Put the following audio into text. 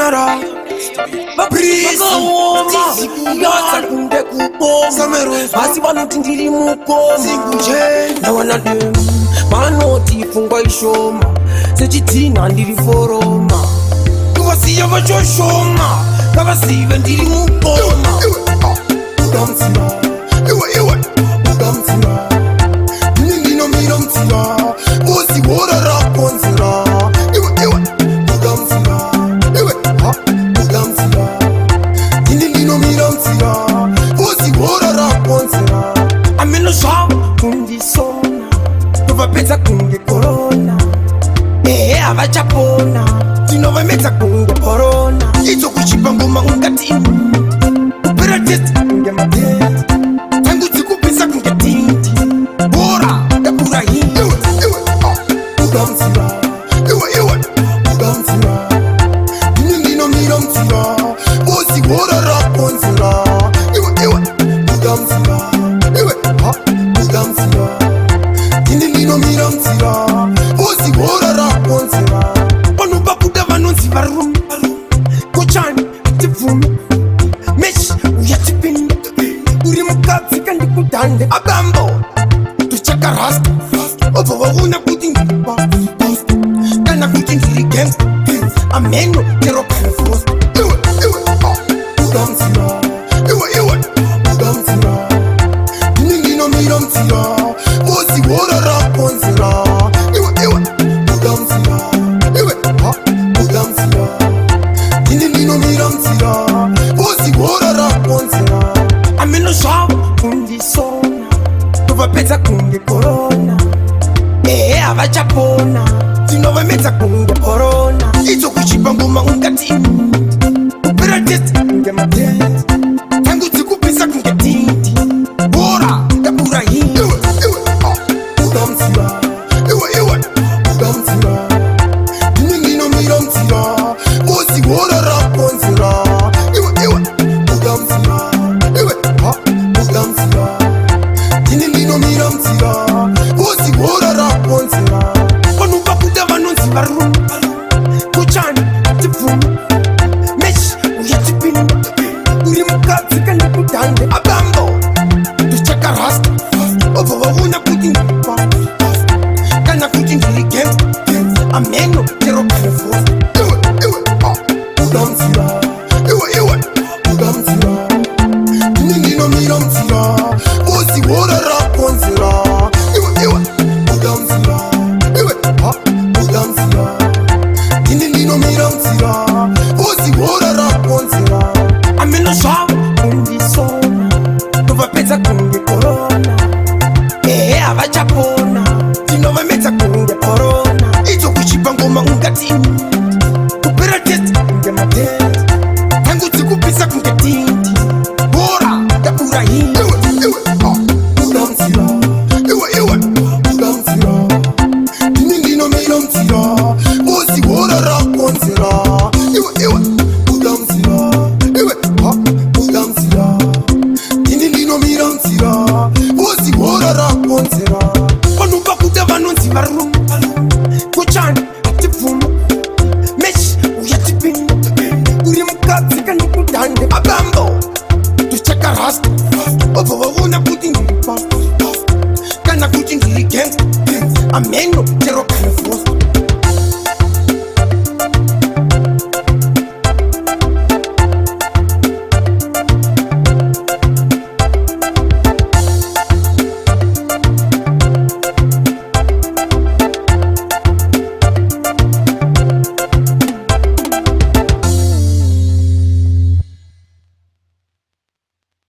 Nyara Babrisi Yata kunde kuboma Basi wanuti ndiri mukoma Nawana dem Manoti funga ishoma Sechitina ndiri foroma Kuvasiya vachoshoma Kavasive ndiri mukoma Udamtsira Udamtsira Nindino miramtsira Vosi vora rakonzira Udamtsira Udamtsira Nindino miramtsira Vosi vora rakonzira Ameno shava kundisona Tovapedza kunge corona havachapona Tinovamedza kunge corona Idzo kuchipa ngoma ungati Kupera test kunge matest Tangu dzikupisa kunge tindi Bora ndapura hii Udamtsira Udamtsira Nindino miramtsira Vosi vora rakonzira Udamtsira Udamtsira Nindino miramtsira Vosi vora rakonzira Vanhu vabuda vanonzi varume Kochani tibvume Mesh uyatipinda Uri mukadzi kandikudhande Abambo tuchakarasta Obva vaona kuti ndiripa Kana kuti ndiri gangsta Ameno chero kana frost Udamtsira Udamtsira Nindino miramtsira Vosi vora rakonzira Udamtsira Udamtsira Nindino miramtsira Vosi vora rakonzira Ameno shava kundisona Tovapedza kunge corona havachapona Tinovamedza kunge corona Idzo kuchipa ngoma ungati Kupera test kunge matest Tangu dzikupisa kunge tindi Bora ndapura hii Udamtsira Udamtsira Nindino miramtsira Vosi vora rakonzira Udamtsira Udamtsira Nindino miramtsira Vosi vora rakonzira Vanhu vabuda vanonzi varume Kochani tibvume Mesh uyatipinda Uri mukadzi kandikudhande Abambo tuchakarasta Obva vaona kuti ndiripa Kana kuti ndiri gangsta Ameno chero kana frost Udamtsira